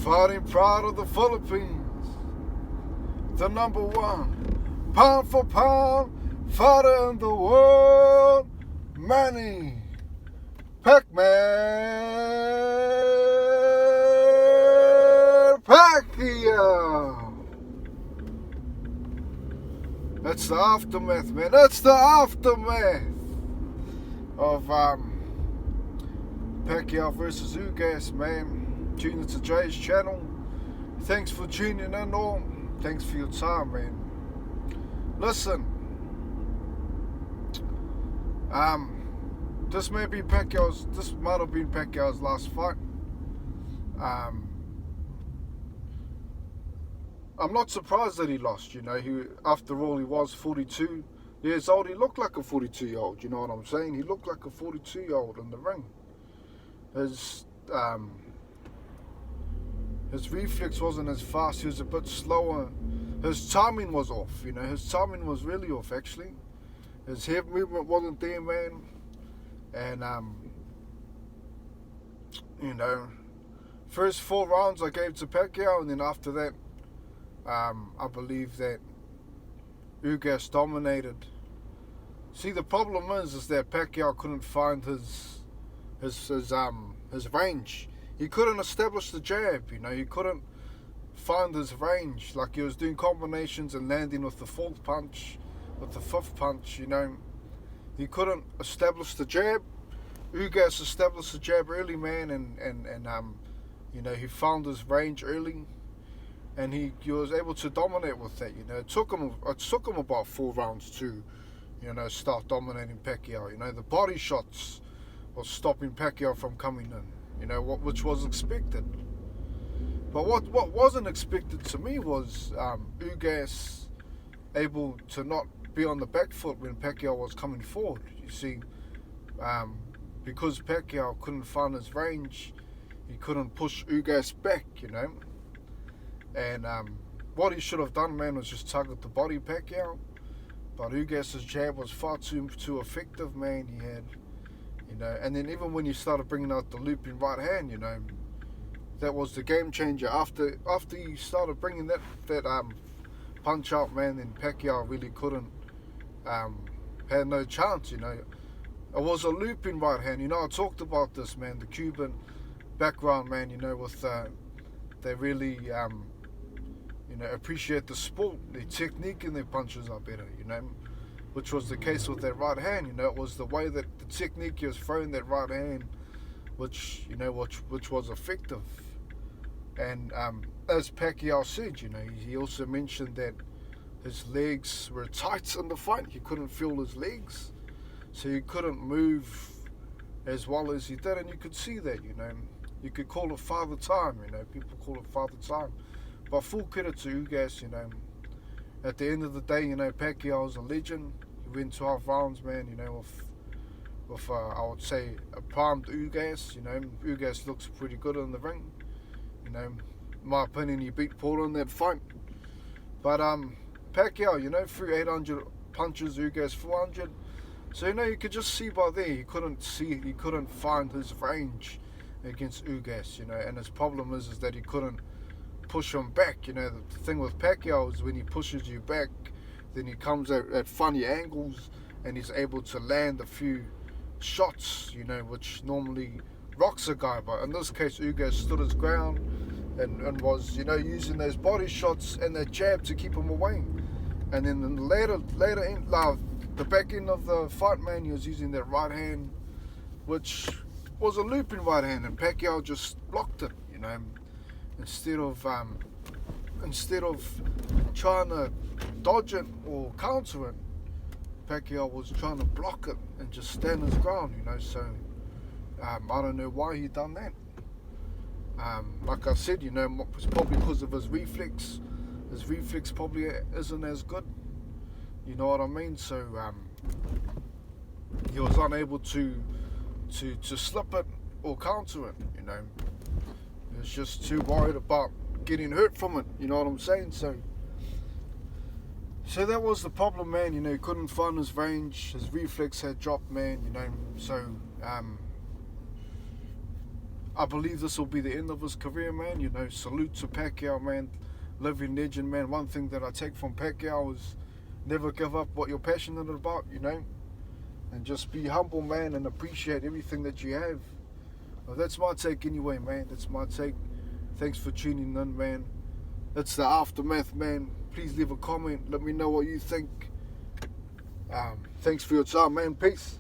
Fighting pride of the Philippines, the number one pound for pound fighter in the world, Manny Pacquiao. That's the aftermath, man. That's the aftermath of Pacquiao versus Ugas, man. Tune into Jay's channel. Thanks for tuning in, all. Thanks for your time, man. Listen, this might have been Pacquiao's last fight. I'm not surprised that he lost. After all, he was 42 years old. He looked like a 42-year-old. You know what I'm saying? He looked like a 42-year-old in the ring. His reflex wasn't as fast. He was a bit slower. His timing was off. His timing was really off, actually. His hip movement wasn't there, man. And first 4 rounds I gave to Pacquiao, and then after that, I believe that Ugas dominated. See, the problem is that Pacquiao couldn't find his range. He couldn't establish the jab. He couldn't find his range. Like, he was doing combinations and landing with the 4th punch, with the 5th punch. He couldn't establish the jab. Ugas established the jab early, man, and he found his range early, and he was able to dominate with that. It took him about 4 rounds to, start dominating Pacquiao. The body shots was stopping Pacquiao from coming in. Which was expected. But what wasn't expected to me was Ugas able to not be on the back foot when Pacquiao was coming forward. You see, because Pacquiao couldn't find his range, he couldn't push Ugas back, And what he should have done, man, was just tug at the body Pacquiao. But Ugas' jab was far too effective, man. He had, and then even when he started bringing out the looping right hand, that was the game changer. After he started bringing that punch out, man, then Pacquiao really couldn't, had no chance. It was a looping right hand. I talked about this, man, the Cuban background, man. With they really appreciate the sport. Their technique and their punches are better. Which was the case with that right hand. It was the way that the technique he was throwing that right hand, which was effective. And as Pacquiao said, he also mentioned that his legs were tight in the fight. He couldn't feel his legs, so he couldn't move as well as he did. And you could see that. You could call it father time. People call it father time. But full credit to Ugas. At the end of the day, Pacquiao is a legend. He went 12 rounds, man, with I would say, a primed Ugas. Ugas looks pretty good in the ring. In my opinion, he beat Paul in that fight. But Pacquiao, threw 800 punches, Ugas 400. So, you could just see by there, he couldn't find his range against Ugas, and his problem is that he couldn't push him back. The thing with Pacquiao is when he pushes you back, then he comes at funny angles and he's able to land a few shots, which normally rocks a guy. But in this case, Ugas stood his ground and was, using those body shots and that jab to keep him away. And then in the later end, the back end of the fight, man, he was using that right hand, which was a looping right hand, and Pacquiao just blocked it, Instead of trying to dodge it or counter it, Pacquiao was trying to block it and just stand his ground, So I don't know why he done that. Like I said, it's probably because of his reflex. His reflex probably isn't as good. You know what I mean? So he was unable to slip it or counter it. He was just too worried about getting hurt from it, you know what I'm saying? So that was the problem, man. He couldn't find his range. His reflex had dropped, man. So I believe this will be the end of his career, man. You know, salute to Pacquiao, man. Living legend, man. One thing that I take from Pacquiao is never give up what you're passionate about, you know. And just be humble, man, and appreciate everything that you have. Well, that's my take anyway, man. That's my take. Thanks for tuning in, man. It's the aftermath, man. Please leave a comment. Let me know what you think. Thanks for your time, man. Peace.